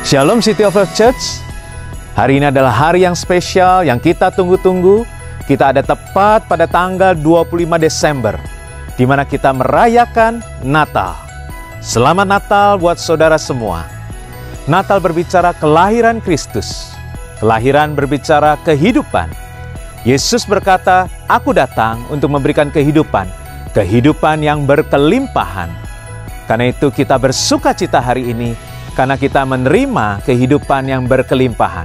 Shalom City of Love Church. Hari ini adalah hari yang spesial yang kita tunggu-tunggu. Kita ada tepat pada tanggal 25 Desember, di mana kita merayakan Natal. Selamat Natal buat saudara semua. Natal berbicara kelahiran Kristus. Kelahiran berbicara kehidupan. Yesus berkata, "Aku datang untuk memberikan kehidupan, kehidupan yang berkelimpahan." Karena itu kita bersuka cita hari ini, karena kita menerima kehidupan yang berkelimpahan.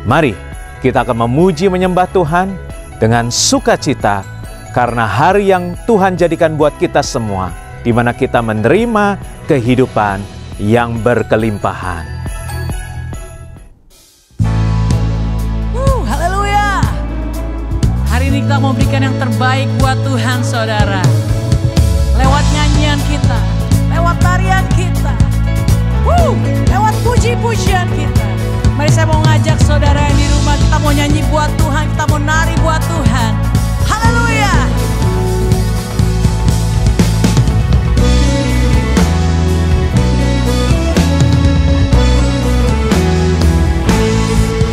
Mari kita akan memuji menyembah Tuhan dengan sukacita karena hari yang Tuhan jadikan buat kita semua, di mana kita menerima kehidupan yang berkelimpahan. Haleluya. Hari ini kita mau berikan yang terbaik buat Tuhan, saudara. Lewat nyanyian kita, lewat tarian kita, lewat puji-pujian kita. Mari saya mau ngajak saudara yang di rumah, kita mau nyanyi buat Tuhan, kita mau nari buat Tuhan. Haleluya.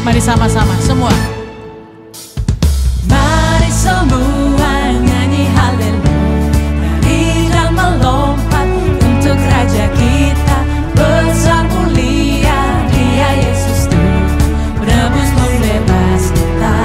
Mari sama-sama semua. Mari semua nyanyi haleluya. Nari dan melompat untuk Raja kita. Besar mulia Dia Yesus Tuhan, menebus membebas kita.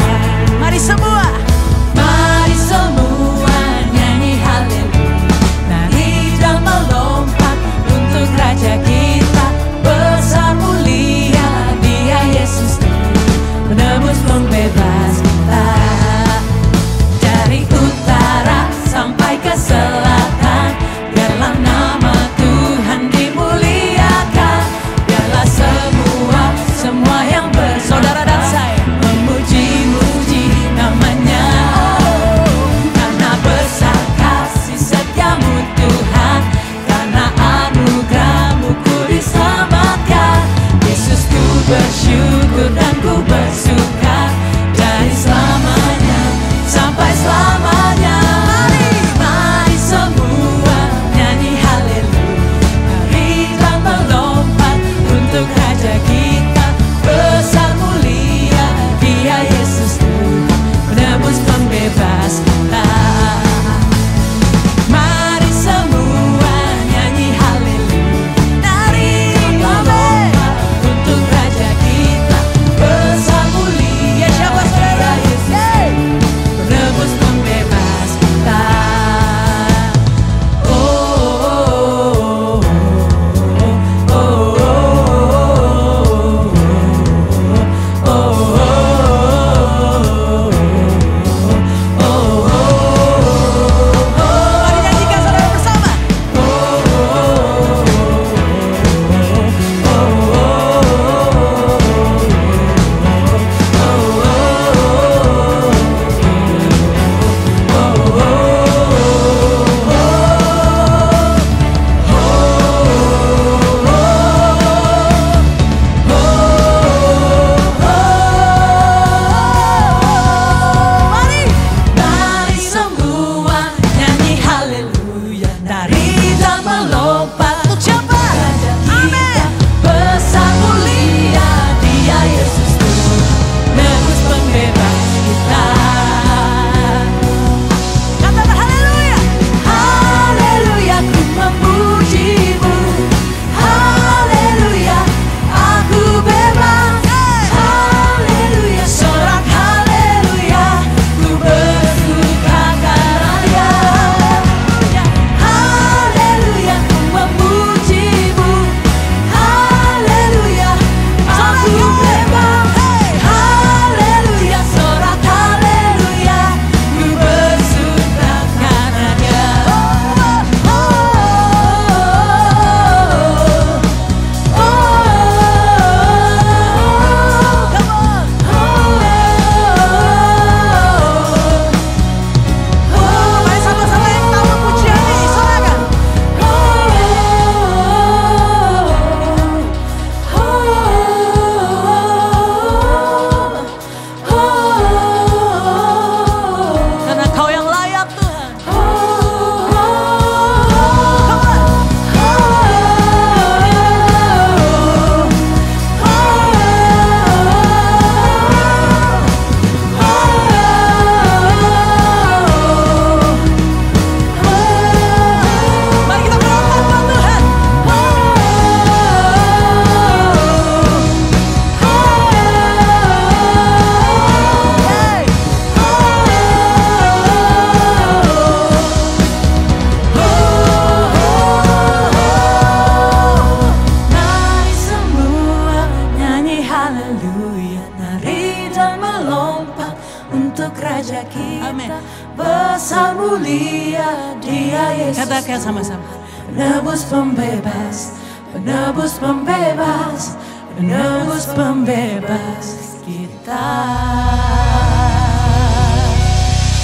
untuk Raja kita. Amin. Besar mulia Dia Yesus. Katakan sama-sama. Penebus pembebas, penebus pembebas, penebus pembebas kita.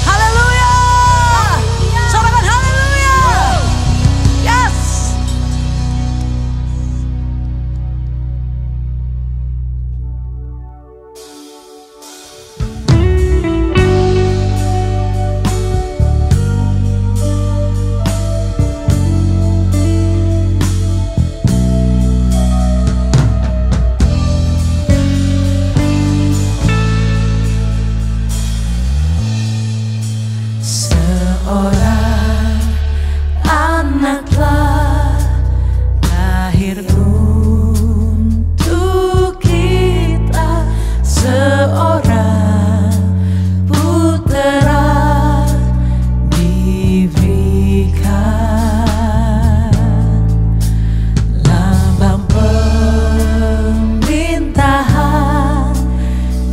Haleluya! Sorakan haleluya! Yes! Seorang anak telah lahir untuk kita, seorang putera diberikan, lambang pemerintahan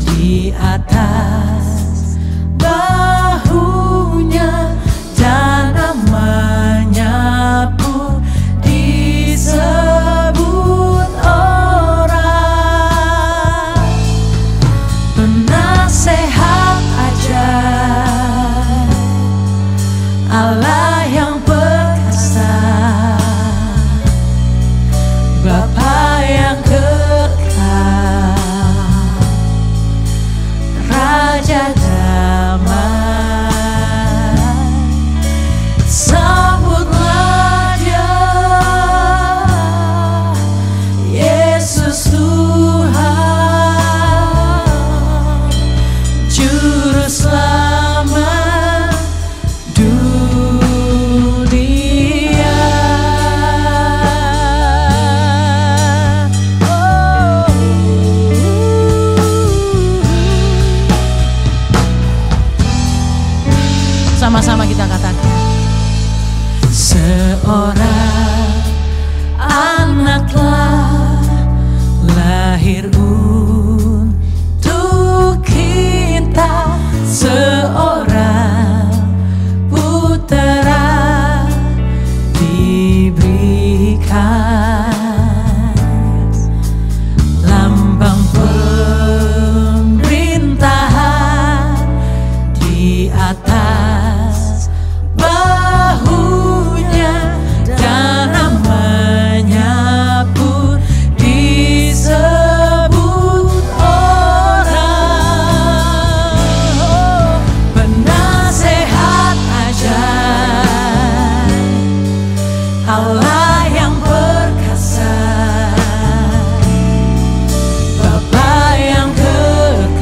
di atas bahunya, dan namanya pun disebut orang penasehat ajaib, Allah yang perkasa, Bapa yang kekal, Raja damai. Sambutlah Dia, Yesus Tuhan, Juru Selamat dunia. Sama-sama kita katakan. Seorang anak telah lahir untuk kita, seorang putera diberikan, lambang pemerintahan di atas bahunya, dan namanya pun disebut orang penasehat ajaib, Allah yang perkasa, Bapa yang kekal,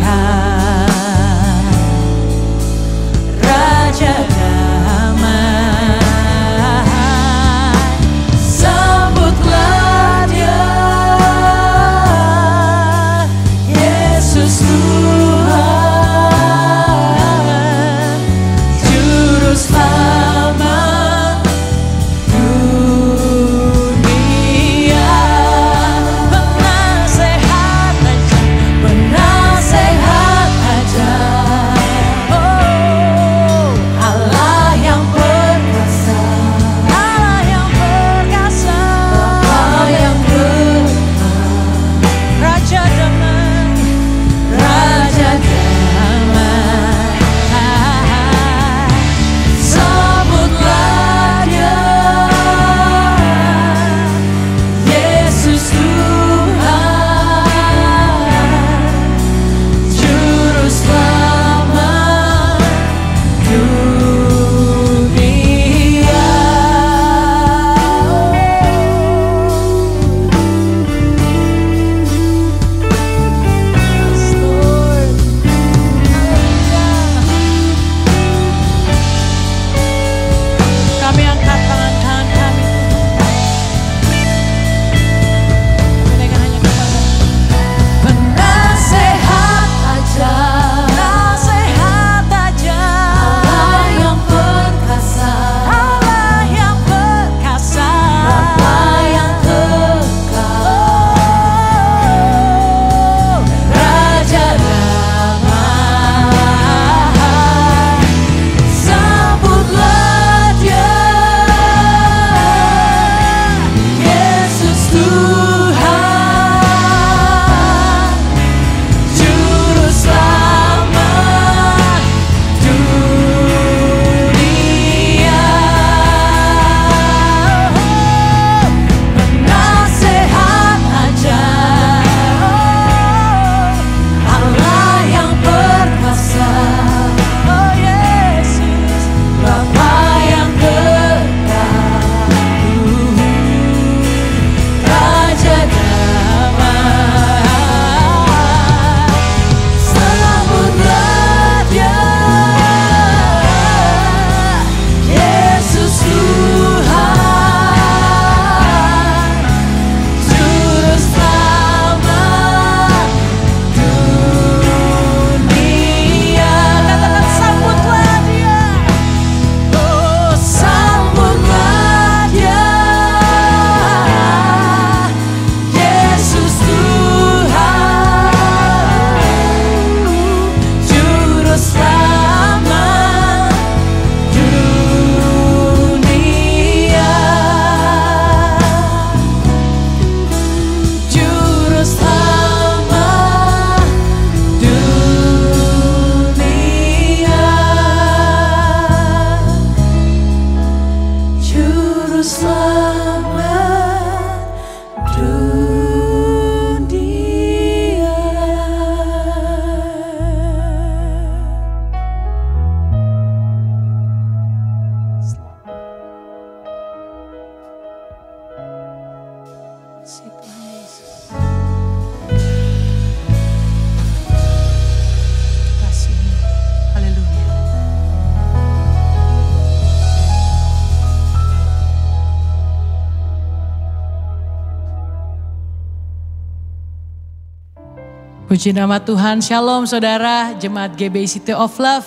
Puji nama Tuhan, Shalom saudara, Jemaat GBI City of Love,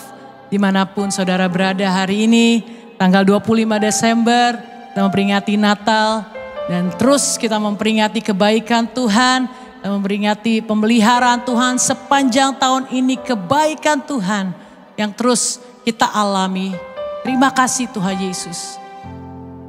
dimanapun saudara berada hari ini, tanggal 25 Desember, kita memperingati Natal, dan terus kita memperingati kebaikan Tuhan, dan memperingati pemeliharaan Tuhan sepanjang tahun ini, kebaikan Tuhan yang terus kita alami. Terima kasih Tuhan Yesus.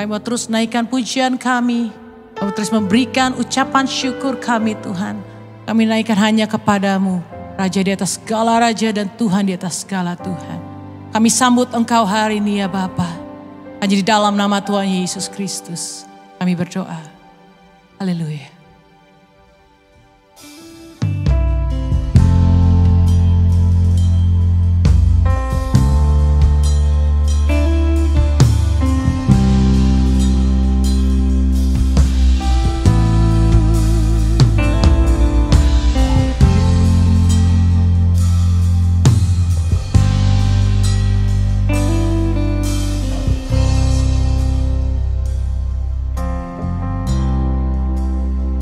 Kami mau terus naikkan pujian kami, kami terus memberikan ucapan syukur kami Tuhan. Kami naikkan hanya kepadamu, Raja di atas segala Raja dan Tuhan di atas segala Tuhan. Kami sambut Engkau hari ini ya Bapa. Hanya di dalam nama Tuhan Yesus Kristus kami berdoa. Haleluya.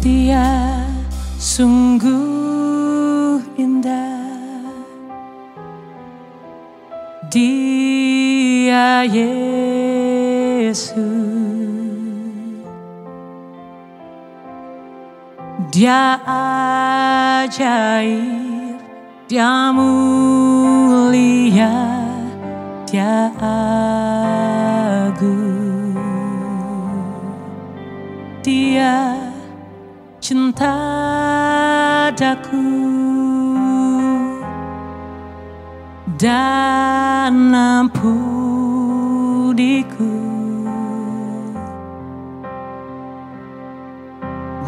Dia sungguh indah, Dia Yesus, Dia ajaib, Dia mulia, Dia agung, Dia cinta daku dan ampuniku,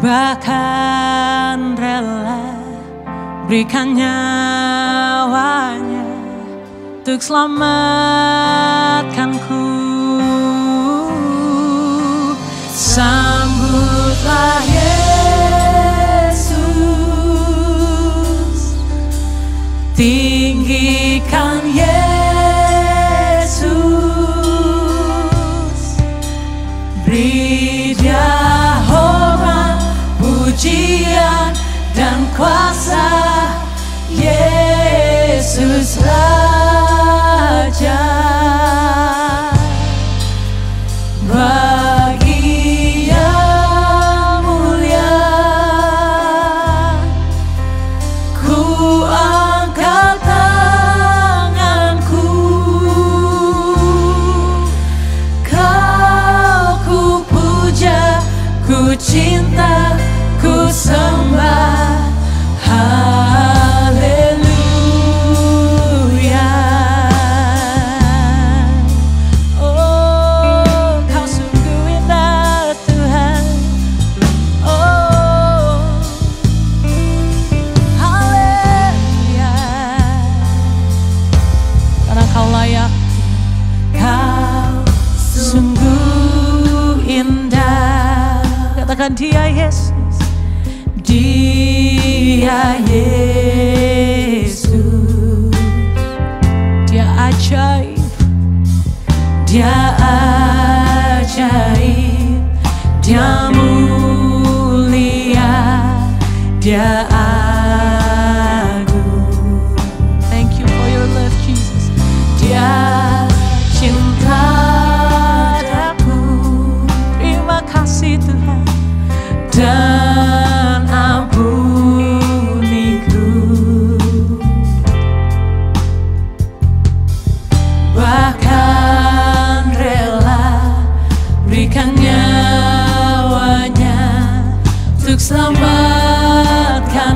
bahkan rela berikan nyawanya untuk selamatkanku. Sambutlah tinggikan Yesus, beri Dia hormat, pujian dan kuasa. Yesus Raja, bagi yang mulia, ku angkat tanganku, Kau ku puja, ku cinta, ku sembah. Haleluya. Oh, Kau sungguh indah Tuhan. Oh, haleluya. Karena Kau layak, Kau sungguh indah. Katakan Dia Yesus, Dia Yesus, Dia ajaib, Dia ajaib, Dia mulia, Dia agung. Thank you for your love Jesus. Dia cinta daku, terima kasih Tuhan, dan ampuniku, bahkan rela berikan nyawanya untuk selamatkan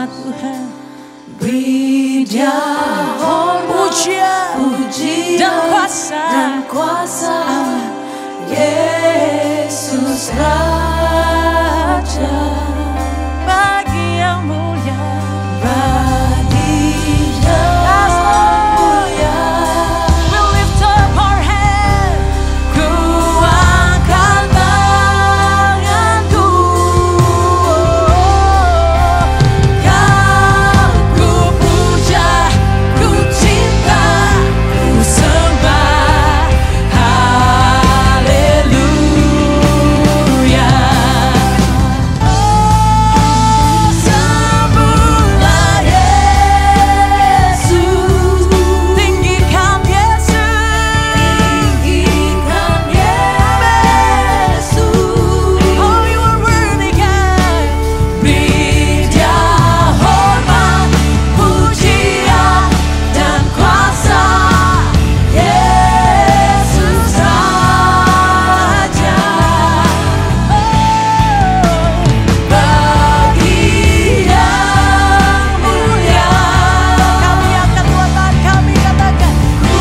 Tuhan. Beri Dia hormat, puji dan kuasa. Yesus Raja, Bagi yang mulia, bagi yang mulia. we lift up our hand. Ku angkat tanganku, Kau ku puja, ku cinta, ku sembah. Haleluya. Sembahlah Yesus, tinggikan Yesus, tinggikan Yesus. Oh, you are worthy, God. Beri Dia hormat, pujian dan kuasa. Yesus Raja, bagi yang mulia. Kami angkat dua tangan kami, katakan, Ku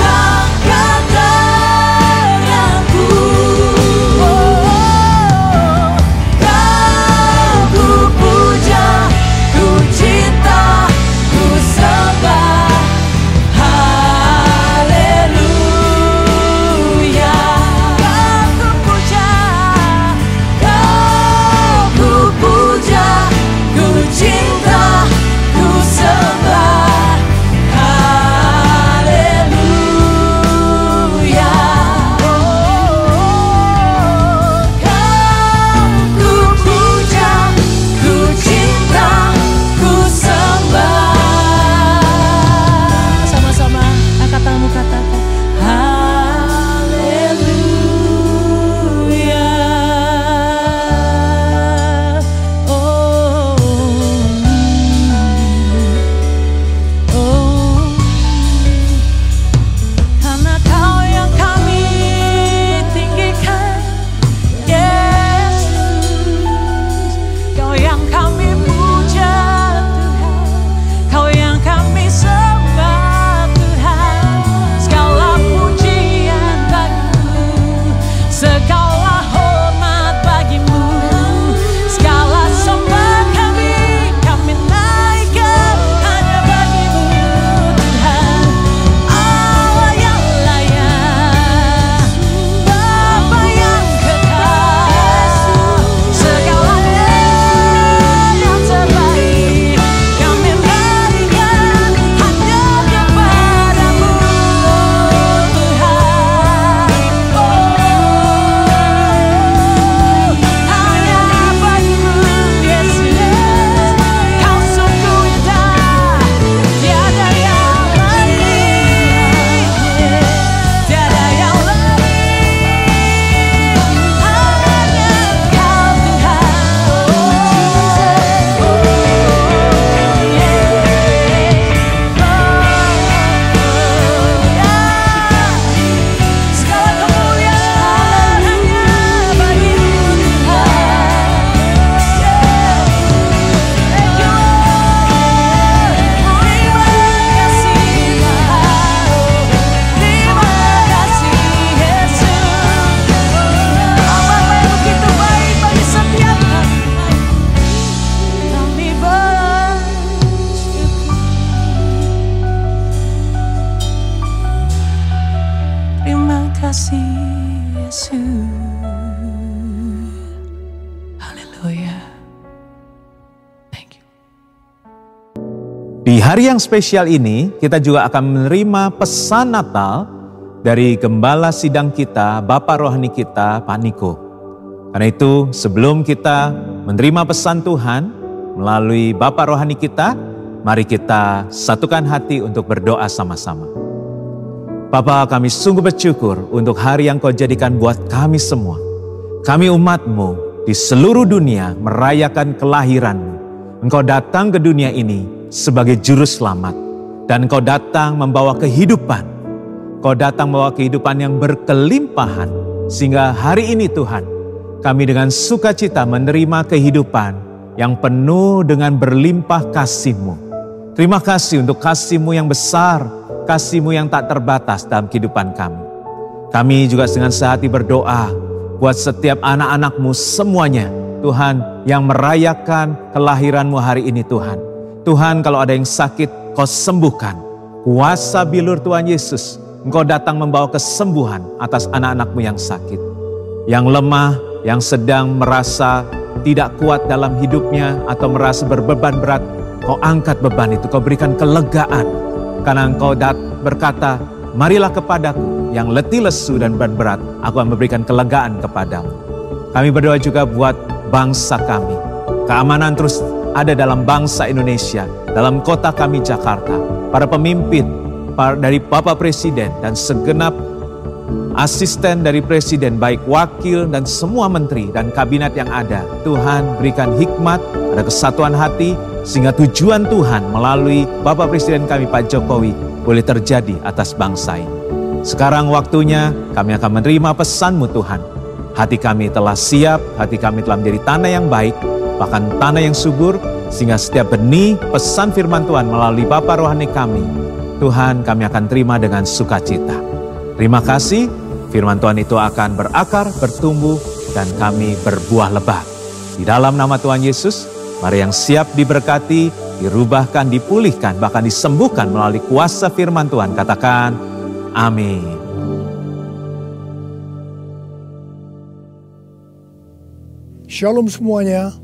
angkat tanganku, Kau ku puja, ku cinta, ku sembah. Haleluya. Kau ku puja. Kau ku puja, ku cinta, ku sembah. Haleluya. Kau ku puja, ku cinta, ku sembah. Sama-sama angkat tanganmu, katakan, Haleluya. karena Kau yang kami tinggikan, Yesus. Kau yang kami puja, Tuhan. Kau yang kami sembah, Tuhan. Segala pujian bagimu, segala hormat bagimu, segala sembah kami naikkan hanya bagimu, Tuhan. Allah yang layak, Bapa yang kekal, segalanya yang terbaik kami berikan hanya kepadamu, Tuhan. Hanya bagimu, Yesus. Kau sungguh indah, tiada yang lain, tiada yang lain, hanya Kau, Tuhan. Segala kemuliaan hanya bagimu, Tuhan. Thank you, Lord. Terima kasih, Tuhan. Terima kasih, Yesus. Apa yang begitu baik bagi setiap kami bersyukur. Terima kasih, Yesus. Haleluya. Thank you. Di hari yang spesial ini, kita juga akan menerima pesan Natal dari Gembala Sidang kita, Bapak Rohani kita, Pak Niko. Karena itu, sebelum kita menerima pesan Tuhan melalui Bapak Rohani kita, mari kita satukan hati untuk berdoa sama-sama. Bapa, kami sungguh bersyukur untuk hari yang Kau jadikan buat kami semua. Kami umat-Mu di seluruh dunia merayakan kelahiran-Mu. Engkau datang ke dunia ini sebagai juru selamat. Dan Engkau datang membawa kehidupan. Engkau datang membawa kehidupan yang berkelimpahan. Sehingga hari ini Tuhan, kami dengan sukacita menerima kehidupan yang penuh dengan berlimpah kasih-Mu. Terima kasih untuk kasih-Mu yang besar, kasih-Mu yang tak terbatas dalam kehidupan kami. Kami juga dengan sehati berdoa buat setiap anak-anak-Mu semuanya, Tuhan, yang merayakan kelahiran-Mu hari ini Tuhan. Tuhan, kalau ada yang sakit, Kau sembuhkan. Kuasa bilur Tuhan Yesus, Engkau datang membawa kesembuhan atas anak-anak-Mu yang sakit. Yang lemah, yang sedang merasa tidak kuat dalam hidupnya atau merasa berbeban berat, Kau angkat beban itu, Kau berikan kelegaan. Karena Engkau berkata, marilah kepadaku yang letih lesu dan beban berat, aku akan memberikan kelegaan kepadamu. Kami berdoa juga buat bangsa kami. Keamanan terus ada dalam bangsa Indonesia, dalam kota kami Jakarta. Para pemimpin, dari Bapak Presiden dan segenap asisten dari Presiden, baik wakil dan semua menteri dan kabinet yang ada. Tuhan berikan hikmat, ada kesatuan hati, sehingga tujuan Tuhan melalui Bapak Presiden kami Pak Jokowi boleh terjadi atas bangsa ini. Sekarang waktunya kami akan menerima pesan-Mu Tuhan. Hati kami telah siap, hati kami telah menjadi tanah yang baik, bahkan tanah yang subur, sehingga setiap benih pesan firman Tuhan melalui Bapa rohani kami, Tuhan, kami akan terima dengan sukacita. Terima kasih, firman Tuhan itu akan berakar, bertumbuh, dan kami berbuah lebat. Di dalam nama Tuhan Yesus, mari yang siap diberkati, dirubahkan, dipulihkan, bahkan disembuhkan melalui kuasa firman Tuhan. Katakan, amin. Shalom semuanya.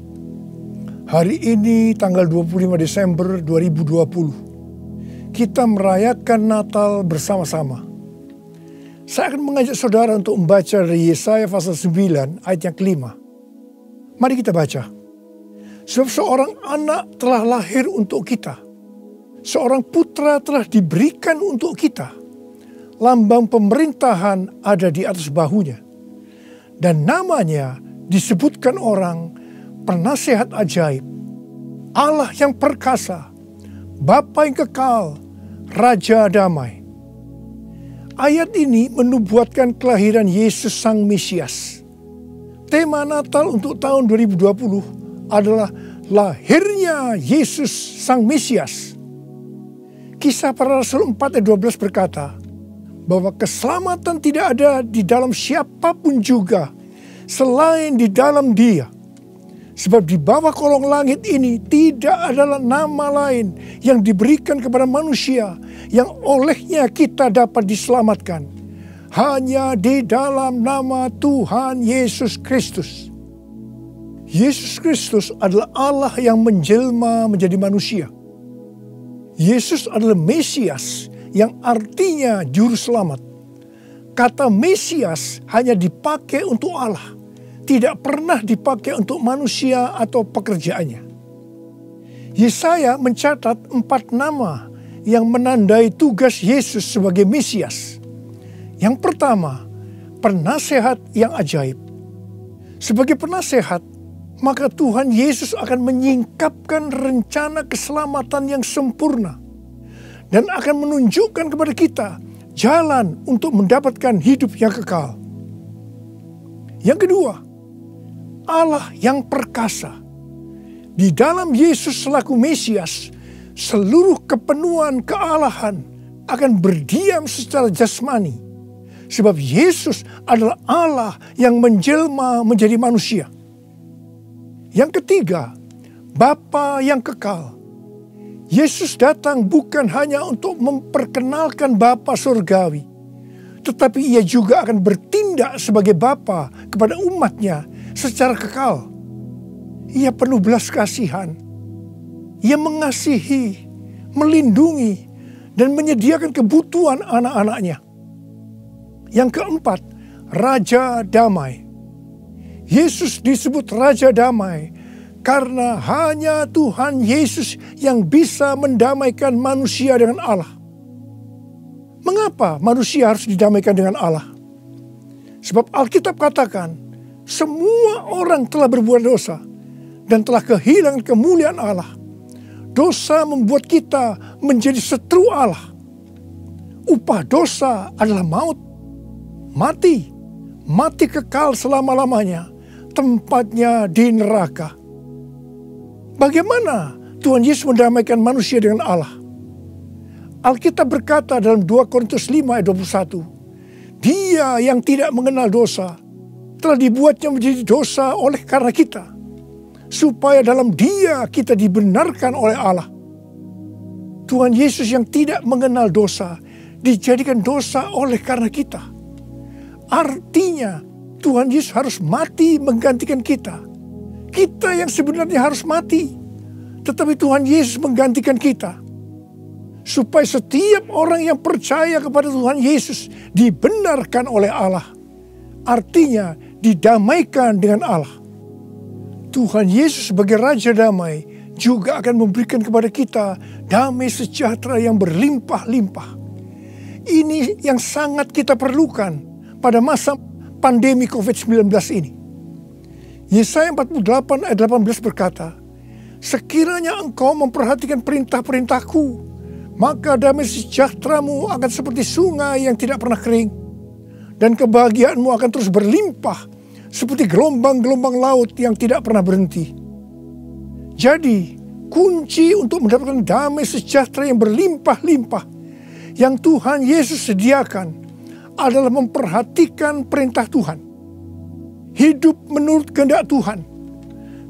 Hari ini tanggal 25 Desember 2020. Kita merayakan Natal bersama-sama. Saya akan mengajak saudara untuk membaca dari Yesaya pasal 9 ayat yang kelima. Mari kita baca. Sebab seorang anak telah lahir untuk kita. Seorang putra telah diberikan untuk kita. Lambang pemerintahan ada di atas bahunya. Dan namanya disebutkan orang Penasehat Ajaib, Allah yang perkasa, Bapa yang kekal, Raja Damai. Ayat ini menubuatkan kelahiran Yesus Sang Mesias. Tema Natal untuk tahun 2020 adalah lahirnya Yesus Sang Mesias. Kisah Para Rasul 4 ayat 12 berkata bahwa keselamatan tidak ada di dalam siapapun juga selain di dalam Dia. Sebab di bawah kolong langit ini tidak adalah nama lain yang diberikan kepada manusia yang olehnya kita dapat diselamatkan. Hanya di dalam nama Tuhan Yesus Kristus. Yesus Kristus adalah Allah yang menjelma menjadi manusia. Yesus adalah Mesias yang artinya juru selamat. Kata Mesias hanya dipakai untuk Allah. Tidak pernah dipakai untuk manusia atau pekerjaannya. Yesaya mencatat 4 nama yang menandai tugas Yesus sebagai Mesias. Yang pertama, penasehat yang ajaib. Sebagai penasehat, maka Tuhan Yesus akan menyingkapkan rencana keselamatan yang sempurna dan akan menunjukkan kepada kita jalan untuk mendapatkan hidup yang kekal. Yang kedua, Allah yang perkasa. Di dalam Yesus selaku Mesias, seluruh kepenuhan kealahan akan berdiam secara jasmani. Sebab Yesus adalah Allah yang menjelma menjadi manusia. Yang ketiga, Bapa yang kekal. Yesus datang bukan hanya untuk memperkenalkan Bapa surgawi, tetapi Ia juga akan bertindak sebagai Bapa kepada umatnya secara kekal. Ia penuh belas kasihan. Ia mengasihi, melindungi, dan menyediakan kebutuhan anak-anaknya. Yang keempat, Raja Damai. Yesus disebut Raja Damai karena hanya Tuhan Yesus yang bisa mendamaikan manusia dengan Allah. Mengapa manusia harus didamaikan dengan Allah? Sebab Alkitab katakan, semua orang telah berbuat dosa dan telah kehilangan kemuliaan Allah. Dosa membuat kita menjadi setru Allah. Upah dosa adalah maut, mati kekal selama-lamanya, tempatnya di neraka. Bagaimana Tuhan Yesus mendamaikan manusia dengan Allah? Alkitab berkata dalam 2 Korintus 5 ayat 21, Dia yang tidak mengenal dosa telah dibuatnya menjadi dosa oleh karena kita, supaya dalam Dia kita dibenarkan oleh Allah. Tuhan Yesus yang tidak mengenal dosa dijadikan dosa oleh karena kita. Artinya Tuhan Yesus harus mati menggantikan kita. Kita yang sebenarnya harus mati, tetapi Tuhan Yesus menggantikan kita. Supaya setiap orang yang percaya kepada Tuhan Yesus dibenarkan oleh Allah. Artinya didamaikan dengan Allah. Tuhan Yesus sebagai Raja Damai juga akan memberikan kepada kita damai sejahtera yang berlimpah-limpah. Ini yang sangat kita perlukan pada masa pandemi COVID-19 ini. Yesaya 48 ayat 18 berkata, Sekiranya engkau memperhatikan perintah-perintahku, maka damai sejahteramu akan seperti sungai yang tidak pernah kering. Dan kebahagiaanmu akan terus berlimpah seperti gelombang-gelombang laut yang tidak pernah berhenti. Jadi, kunci untuk mendapatkan damai sejahtera yang berlimpah-limpah yang Tuhan Yesus sediakan adalah memperhatikan perintah Tuhan. Hidup menurut kehendak Tuhan.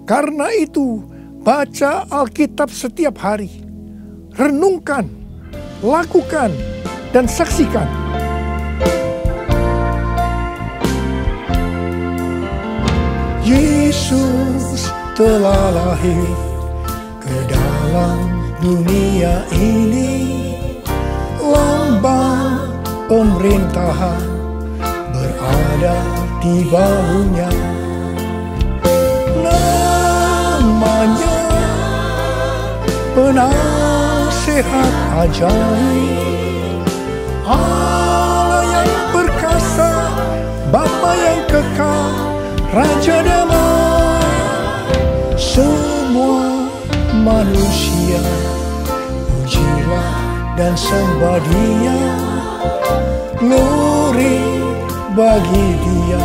Karena itu, baca Alkitab setiap hari. Renungkan, lakukan, dan saksikan. Yesus telah lahir ke dalam dunia ini. Lambang pemerintahan berada di bahunya. Namanya Penasehat ajaib, Allah yang perkasa, Bapa yang kekal, Raja Damai. Semua manusia pujilah dan sembah Dia, glory bagi Dia.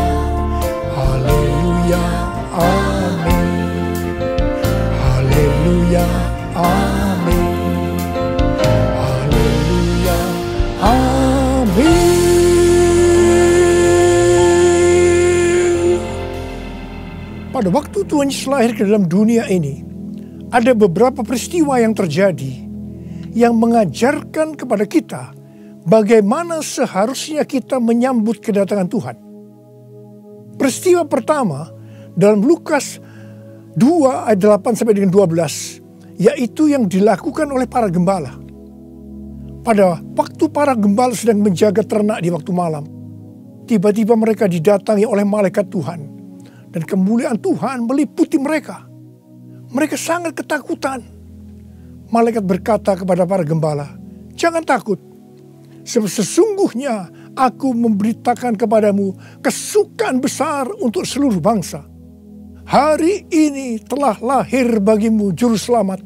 Haleluya, amin. Haleluya, amin. Haleluya, amin. Pada waktu Tuhan Yesus lahir ke dalam dunia ini, ada beberapa peristiwa yang terjadi yang mengajarkan kepada kita bagaimana seharusnya kita menyambut kedatangan Tuhan. Peristiwa pertama dalam Lukas 2 ayat 8 sampai dengan 12, yaitu yang dilakukan oleh para gembala. Pada waktu para gembala sedang menjaga ternak di waktu malam, tiba-tiba mereka didatangi oleh malaikat Tuhan, dan kemuliaan Tuhan meliputi mereka. Mereka sangat ketakutan. Malaikat berkata kepada para gembala, "Jangan takut, sebab sesungguhnya aku memberitakan kepadamu kesukaan besar untuk seluruh bangsa. Hari ini telah lahir bagimu Juru Selamat,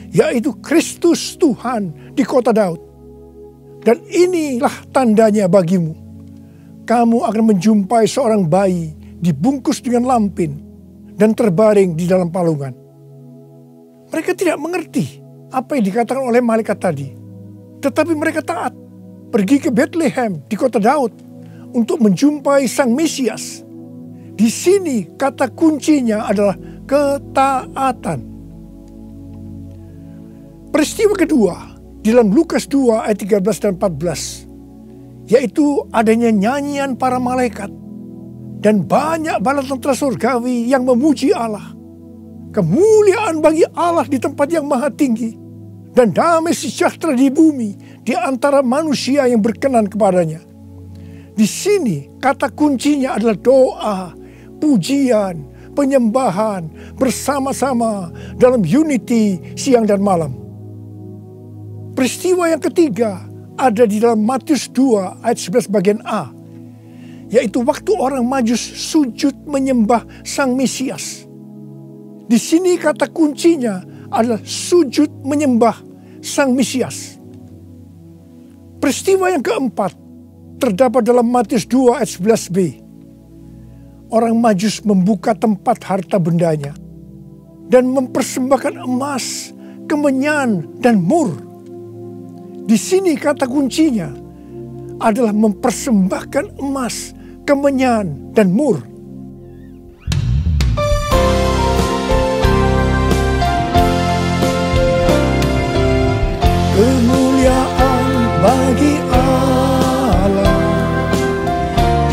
yaitu Kristus Tuhan di kota Daud. Dan inilah tandanya bagimu. Kamu akan menjumpai seorang bayi dibungkus dengan lampin dan terbaring di dalam palungan." Mereka tidak mengerti apa yang dikatakan oleh malaikat tadi. Tetapi mereka taat, pergi ke Bethlehem di kota Daud untuk menjumpai Sang Mesias. Di sini kata kuncinya adalah ketaatan. Peristiwa kedua di dalam Lukas 2 ayat 13 dan 14, yaitu adanya nyanyian para malaikat dan banyak bala tentara surgawi yang memuji Allah. Kemuliaan bagi Allah di tempat yang maha tinggi, dan damai sejahtera di bumi di antara manusia yang berkenan kepadanya. Di sini kata kuncinya adalah doa, pujian, penyembahan bersama-sama dalam unity siang dan malam. Peristiwa yang ketiga ada di dalam Matius 2 ayat 11 bagian A, yaitu waktu orang Majus sujud menyembah Sang Mesias. Di sini kata kuncinya adalah sujud menyembah Sang Mesias. Peristiwa yang keempat terdapat dalam Matius 2 ayat 11b. Orang Majus membuka tempat harta bendanya. dan mempersembahkan emas, kemenyan, dan mur. Di sini kata kuncinya adalah mempersembahkan emas, kemenyan, dan mur. Kemuliaan bagi Allah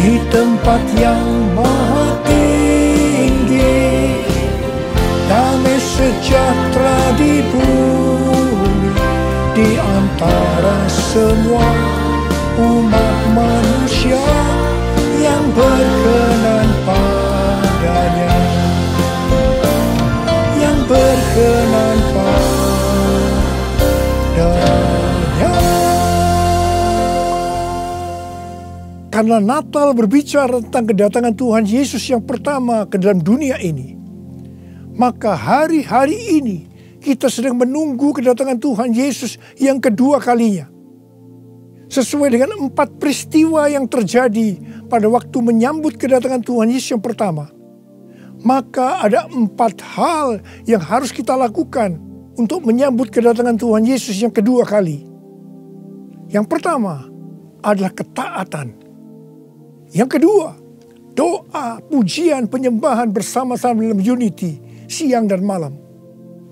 di tempat yang maha tinggi, damai sejahtera di bumi di antara semua umat manusia yang berkenan padanya, yang berkenan padanya. Karena Natal berbicara tentang kedatangan Tuhan Yesus yang pertama ke dalam dunia ini, maka hari-hari ini kita sedang menunggu kedatangan Tuhan Yesus yang kedua kalinya. Sesuai dengan 4 peristiwa yang terjadi pada waktu menyambut kedatangan Tuhan Yesus yang pertama, maka ada 4 hal yang harus kita lakukan untuk menyambut kedatangan Tuhan Yesus yang kedua kali. Yang pertama adalah ketaatan. Yang kedua, doa, pujian, penyembahan bersama-sama dalam unity, siang dan malam.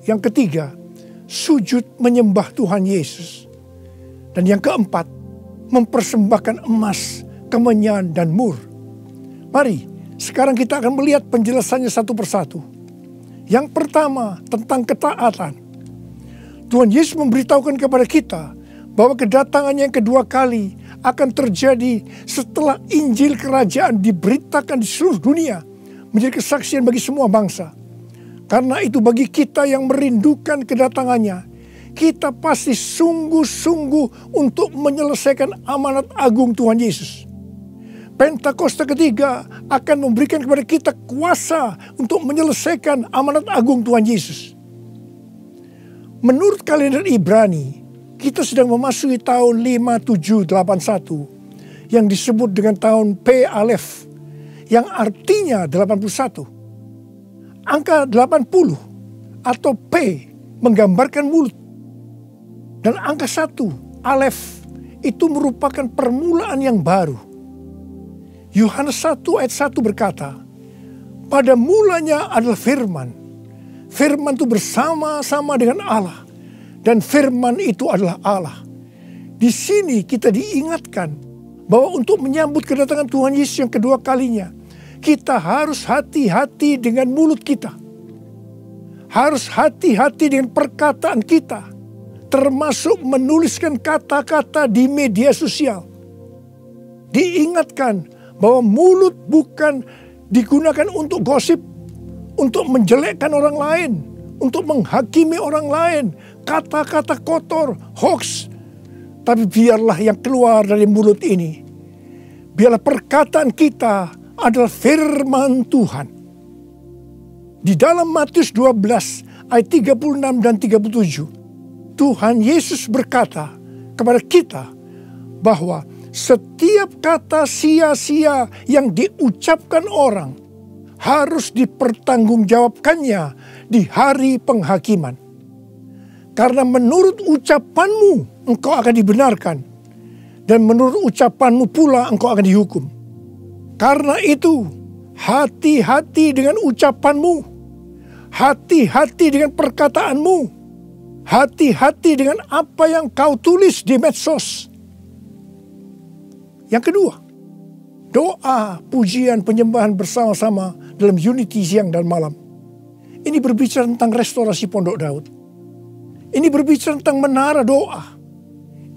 Yang ketiga, sujud menyembah Tuhan Yesus. Dan yang keempat, mempersembahkan emas, kemenyan, dan mur. Mari, sekarang kita akan melihat penjelasannya satu persatu. Yang pertama, tentang ketaatan. Tuhan Yesus memberitahukan kepada kita bahwa kedatangannya yang kedua kali akan terjadi setelah Injil Kerajaan diberitakan di seluruh dunia, menjadi kesaksian bagi semua bangsa. Karena itu bagi kita yang merindukan kedatangannya, kita pasti sungguh-sungguh untuk menyelesaikan amanat agung Tuhan Yesus. Pentakosta ketiga akan memberikan kepada kita kuasa untuk menyelesaikan amanat agung Tuhan Yesus. Menurut kalender Ibrani, kita sedang memasuki tahun 5781 yang disebut dengan tahun P Alef, yang artinya 81. Angka 80 atau P menggambarkan mulut. Dan angka 1, Alef, itu merupakan permulaan yang baru. Yohanes 1 ayat 1 berkata, pada mulanya adalah firman. Firman itu bersama-sama dengan Allah. Dan firman itu adalah Allah. Di sini kita diingatkan bahwa untuk menyambut kedatangan Tuhan Yesus yang kedua kalinya, kita harus hati-hati dengan mulut kita. Harus hati-hati dengan perkataan kita, termasuk menuliskan kata-kata di media sosial. Diingatkan bahwa mulut bukan digunakan untuk gosip, untuk menjelekkan orang lain, untuk menghakimi orang lain, kata-kata kotor, hoax. Tapi biarlah yang keluar dari mulut ini, biarlah perkataan kita adalah firman Tuhan. Di dalam Matius 12 ayat 36 dan 37, Tuhan Yesus berkata kepada kita bahwa setiap kata sia-sia yang diucapkan orang harus dipertanggungjawabkannya di hari penghakiman. Karena menurut ucapanmu engkau akan dibenarkan, dan menurut ucapanmu pula engkau akan dihukum. Karena itu, hati-hati dengan ucapanmu, hati-hati dengan perkataanmu, hati-hati dengan apa yang kau tulis di medsos. Yang kedua, doa, pujian, penyembahan bersama-sama dalam unity siang dan malam. Ini berbicara tentang restorasi Pondok Daud. Ini berbicara tentang menara doa.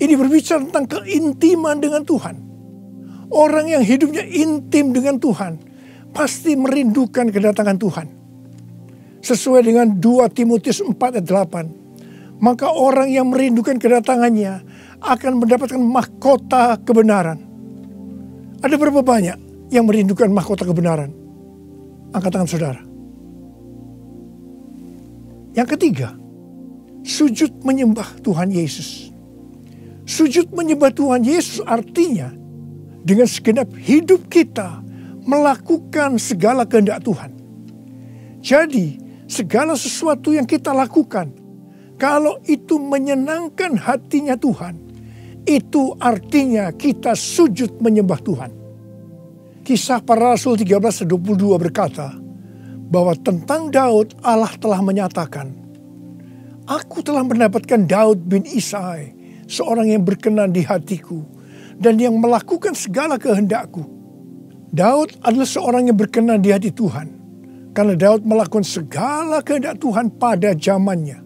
Ini berbicara tentang keintiman dengan Tuhan. Orang yang hidupnya intim dengan Tuhan pasti merindukan kedatangan Tuhan. Sesuai dengan 2 Timotius 4 ayat 8. Maka orang yang merindukan kedatangannya akan mendapatkan mahkota kebenaran. Ada berapa banyak yang merindukan mahkota kebenaran? Angkat tangan saudara. Yang ketiga, sujud menyembah Tuhan Yesus. Sujud menyembah Tuhan Yesus artinya dengan segenap hidup kita melakukan segala kehendak Tuhan. Jadi segala sesuatu yang kita lakukan, kalau itu menyenangkan hatinya Tuhan, itu artinya kita sujud menyembah Tuhan. Kisah Para Rasul 13:22 berkata bahwa tentang Daud Allah telah menyatakan, "Aku telah mendapatkan Daud bin Isai, seorang yang berkenan di hatiku dan yang melakukan segala kehendakku." Daud adalah seorang yang berkenan di hati Tuhan karena Daud melakukan segala kehendak Tuhan pada zamannya.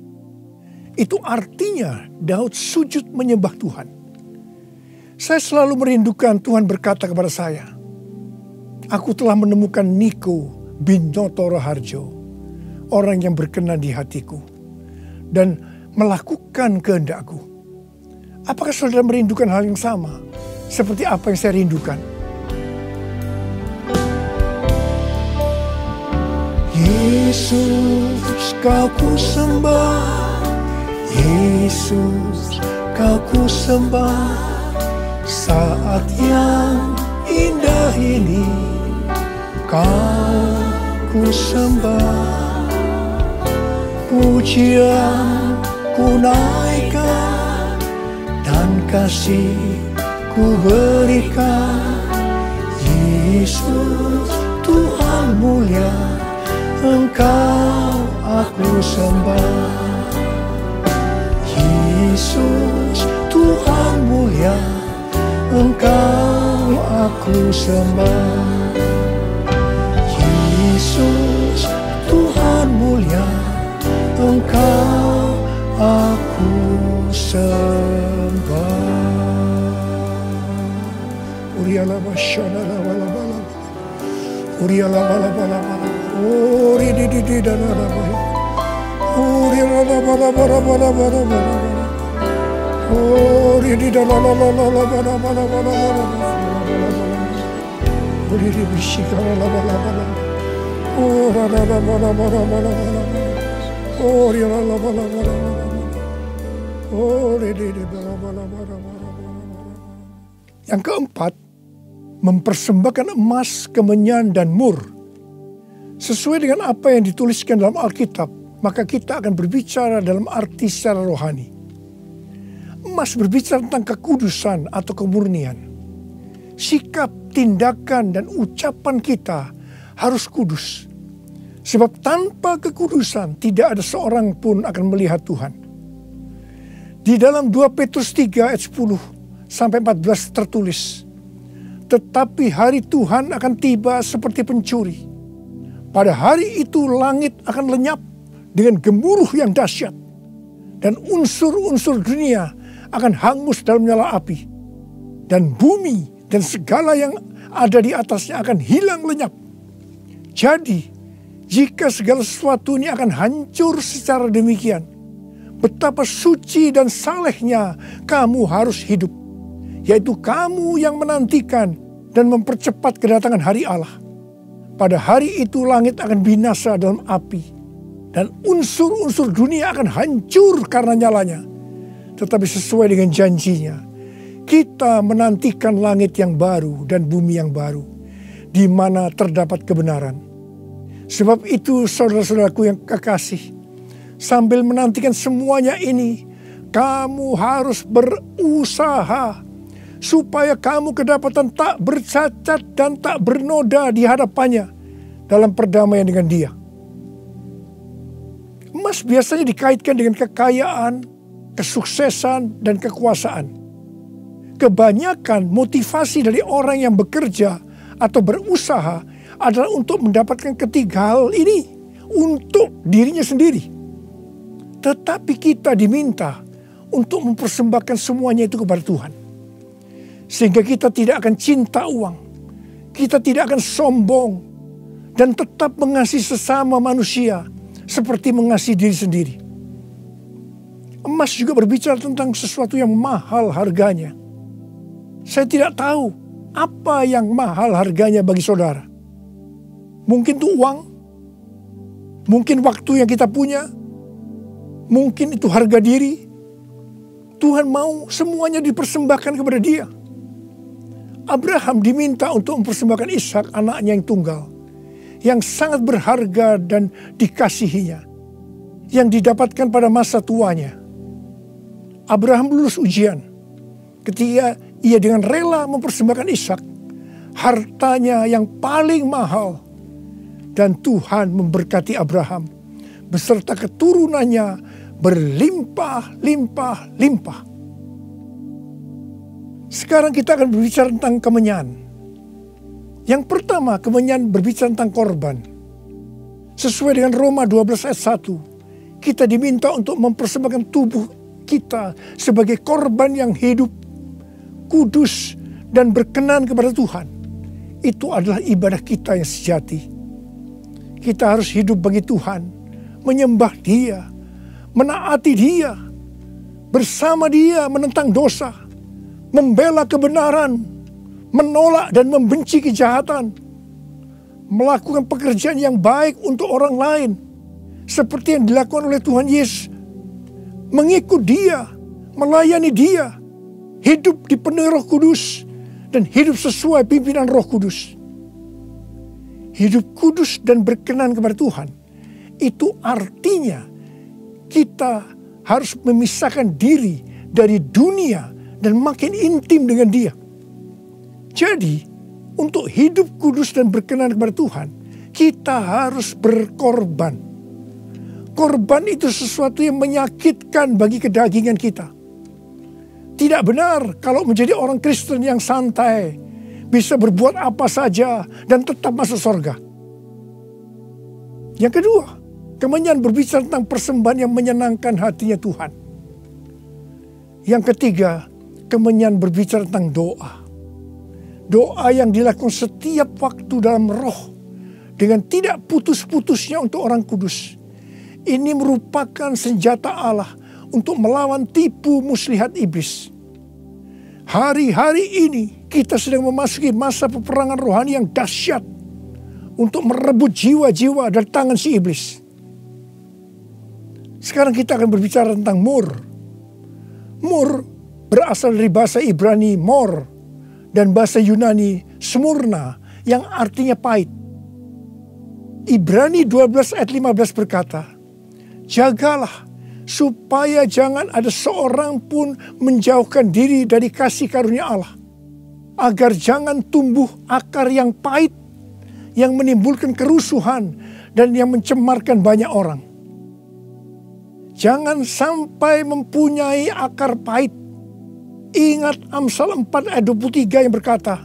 Itu artinya Daud sujud menyembah Tuhan. Saya selalu merindukan Tuhan berkata kepada saya, "Aku telah menemukan Niko bin Noto Raharjo, orang yang berkenan di hatiku dan melakukan kehendakku." Apakah saudara merindukan hal yang sama seperti apa yang saya rindukan? Yesus, Kau ku sembah, Yesus, Kau ku sembah, saat yang indah ini Kau ku sembah, pujian ku naikkan dan kasih ku berikan. Yesus, Tuhan mulia, Engkau aku sembah. Yesus, Tuhan mulia, Engkau aku sembah. Yesus, Tuhan mulia, Engkau aku sembah. Uriala basyana la bala bala, uriala bala bala bala, uri di di da da da ba, uriala bala bala bala bala bala, uri di da la la la la la bala bala bala bala, uri di bishikara la bala bala, ora la la bala bala bala bala, uriala la bala bala bala, uri di bala bala bala bala. Yang keempat, mempersembahkan emas, kemenyan, dan mur. Sesuai dengan apa yang dituliskan dalam Alkitab, maka kita akan berbicara dalam arti secara rohani. Emas berbicara tentang kekudusan atau kemurnian. Sikap, tindakan, dan ucapan kita harus kudus. Sebab tanpa kekudusan tidak ada seorang pun akan melihat Tuhan. Di dalam 2 Petrus 3 ayat 10-14 tertulis, "Tetapi hari Tuhan akan tiba seperti pencuri. Pada hari itu langit akan lenyap dengan gemuruh yang dahsyat, dan unsur-unsur dunia akan hangus dalam nyala api, dan bumi dan segala yang ada di atasnya akan hilang lenyap. Jadi, jika segala sesuatu ini akan hancur secara demikian, betapa suci dan salehnya kamu harus hidup, yaitu kamu yang menantikan dan mempercepat kedatangan hari Allah. Pada hari itu langit akan binasa dalam api, dan unsur-unsur dunia akan hancur karena nyalanya. Tetapi sesuai dengan janjinya, kita menantikan langit yang baru dan bumi yang baru, di mana terdapat kebenaran. Sebab itu saudara-saudaraku yang kekasih, sambil menantikan semuanya ini, kamu harus berusaha supaya kamu kedapatan tak bercacat dan tak bernoda di hadapannya dalam perdamaian dengan Dia. Emas biasanya dikaitkan dengan kekayaan, kesuksesan, dan kekuasaan. Kebanyakan motivasi dari orang yang bekerja atau berusaha adalah untuk mendapatkan ketiga hal ini untuk dirinya sendiri. Tetapi kita diminta untuk mempersembahkan semuanya itu kepada Tuhan. Sehingga kita tidak akan cinta uang, kita tidak akan sombong, dan tetap mengasihi sesama manusia seperti mengasihi diri sendiri. Emas juga berbicara tentang sesuatu yang mahal harganya. Saya tidak tahu apa yang mahal harganya bagi saudara. Mungkin itu uang, mungkin waktu yang kita punya, mungkin itu harga diri. Tuhan mau semuanya dipersembahkan kepada Dia. Abraham diminta untuk mempersembahkan Ishak, anaknya yang tunggal, yang sangat berharga dan dikasihinya, yang didapatkan pada masa tuanya. Abraham lulus ujian ketika ia dengan rela mempersembahkan Ishak, hartanya yang paling mahal. Dan Tuhan memberkati Abraham beserta keturunannya berlimpah-limpah-limpah. Sekarang kita akan berbicara tentang kemenyan. Yang pertama, kemenyan berbicara tentang korban. Sesuai dengan Roma 12 ayat 1, kita diminta untuk mempersembahkan tubuh kita sebagai korban yang hidup, kudus, dan berkenan kepada Tuhan. Itu adalah ibadah kita yang sejati. Kita harus hidup bagi Tuhan, menyembah Dia, menaati Dia, bersama Dia menentang dosa, membela kebenaran, menolak dan membenci kejahatan, melakukan pekerjaan yang baik untuk orang lain, seperti yang dilakukan oleh Tuhan Yesus, mengikut Dia, melayani Dia, hidup dipenuhi Roh Kudus, dan hidup sesuai pimpinan Roh Kudus. Hidup kudus dan berkenan kepada Tuhan, itu artinya kita harus memisahkan diri dari dunia dan makin intim dengan Dia. Jadi, untuk hidup kudus dan berkenan kepada Tuhan, kita harus berkorban. Korban itu sesuatu yang menyakitkan bagi kedagingan kita. Tidak benar kalau menjadi orang Kristen yang santai, bisa berbuat apa saja dan tetap masuk surga. Yang kedua, kemenyan berbicara tentang persembahan yang menyenangkan hatinya Tuhan. Yang ketiga, kemenyan berbicara tentang doa. Doa yang dilakukan setiap waktu dalam roh, dengan tidak putus-putusnya untuk orang kudus. Ini merupakan senjata Allah untuk melawan tipu muslihat iblis. Hari-hari ini kita sedang memasuki masa peperangan rohani yang dahsyat untuk merebut jiwa-jiwa dari tangan si iblis. Sekarang kita akan berbicara tentang mur. Mur berasal dari bahasa Ibrani mor dan bahasa Yunani smurna yang artinya pahit. Ibrani 12 ayat 15 berkata, "Jagalah supaya jangan ada seorang pun menjauhkan diri dari kasih karunia Allah, agar jangan tumbuh akar yang pahit, yang menimbulkan kerusuhan dan yang mencemarkan banyak orang." Jangan sampai mempunyai akar pahit. Ingat Amsal 4 ayat 23 yang berkata,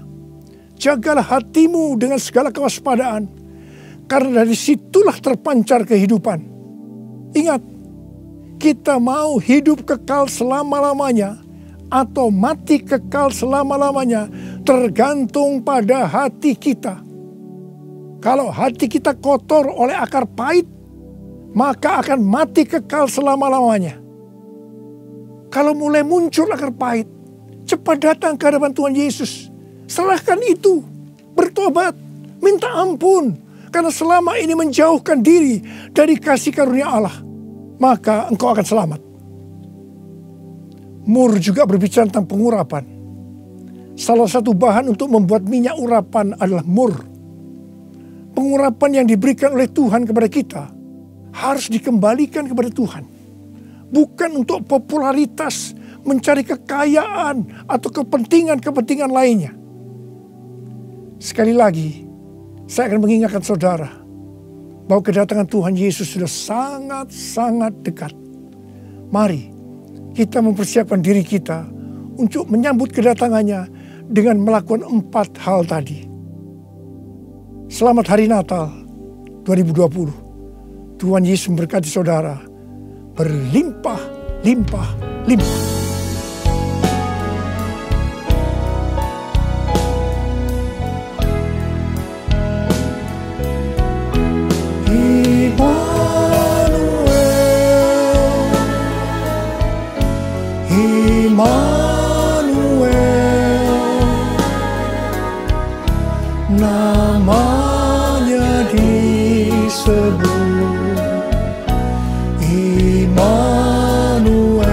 "Jagalah hatimu dengan segala kewaspadaan, karena dari situlah terpancar kehidupan." Ingat, kita mau hidup kekal selama-lamanya atau mati kekal selama-lamanya tergantung pada hati kita. Kalau hati kita kotor oleh akar pahit, maka akan mati kekal selama-lamanya. Kalau mulai muncul akar pahit, cepat datang ke hadapan Tuhan Yesus. Serahkan itu, bertobat, minta ampun. Karena selama ini menjauhkan diri dari kasih karunia Allah, maka engkau akan selamat. Mur juga berbicara tentang pengurapan. Salah satu bahan untuk membuat minyak urapan adalah mur. Pengurapan yang diberikan oleh Tuhan kepada kita harus dikembalikan kepada Tuhan. Bukan untuk popularitas, mencari kekayaan, atau kepentingan-kepentingan lainnya. Sekali lagi, saya akan mengingatkan saudara bahwa kedatangan Tuhan Yesus sudah sangat-sangat dekat. Mari kita mempersiapkan diri kita untuk menyambut kedatangannya dengan melakukan 4 hal tadi. Selamat Hari Natal 2020. Tuhan Yesus memberkati saudara berlimpah-limpah-limpah. Namanya disebut Immanuel.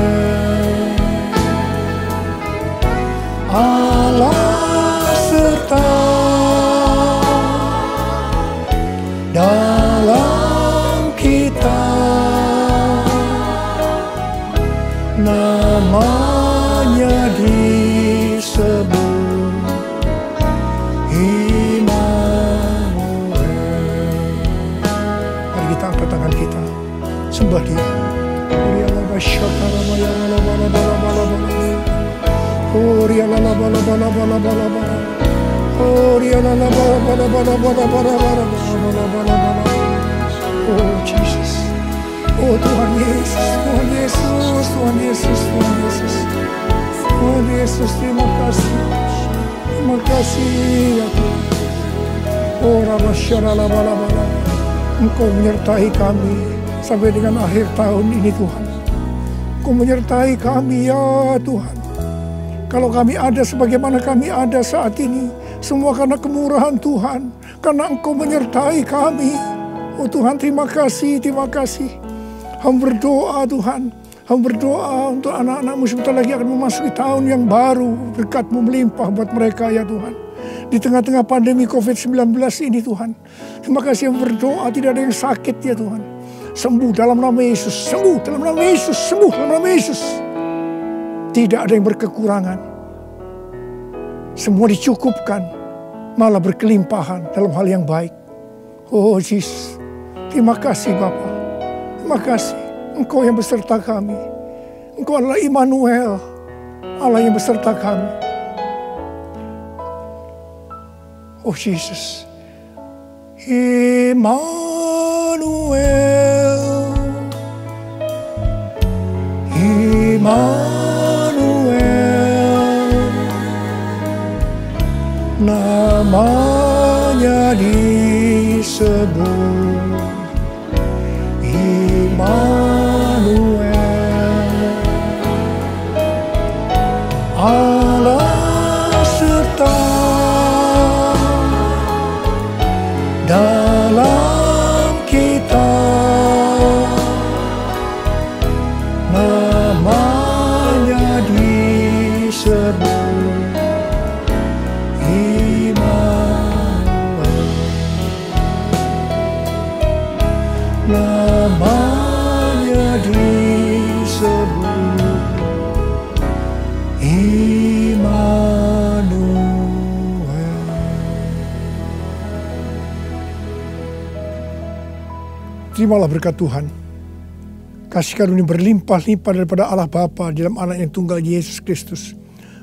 kita angkat tangan kita. Sembah Dia. Oh Jesus. Oh Tuhan Yesus, Tuhan Yesus, Tuhan Yesus, Tuhan Yesus. Tuhan Yesus, terima kasih. Terima kasih ya Tuhan. Oh Rabbasharalabalabala. Engkau menyertai kami sampai dengan akhir tahun ini Tuhan. Engkau menyertai kami ya Tuhan. Kalau kami ada sebagaimana kami ada saat ini, semua karena kemurahan Tuhan, karena Engkau menyertai kami. Oh Tuhan, terima kasih, terima kasih. Hamba berdoa Tuhan, hamba berdoa untuk anak-anak-Mu sebentar lagi akan memasuki tahun yang baru. Berkat-Mu melimpah buat mereka ya Tuhan. Di tengah-tengah pandemi COVID-19 ini Tuhan. Terima kasih, hamba berdoa tidak ada yang sakit ya Tuhan. Sembuh dalam nama Yesus, sembuh dalam nama Yesus, sembuh dalam nama Yesus. Tidak ada yang berkekurangan. Semua dicukupkan, malah berkelimpahan dalam hal yang baik. Oh Jesus, terima kasih Bapa. Terima kasih, Engkau yang beserta kami. Engkau adalah Immanuel, Allah yang beserta kami. Oh Jesus, Immanuel, Immanuel, namanya disebut Immanuel, Allah serta dalam kita, namanya disebut Immanuel, namanya disebut Immanuel. Terimalah berkat Tuhan. Kasih karunia berlimpah-limpah daripada Allah Bapa dalam Anak yang tunggal Yesus Kristus.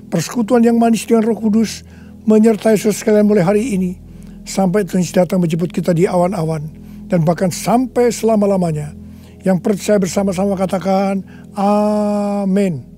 Persekutuan yang manis dengan Roh Kudus menyertai saudara sekalian mulai hari ini sampai Tuhan datang menjemput kita di awan-awan dan bahkan sampai selama-lamanya. Yang percaya bersama-sama katakan amin.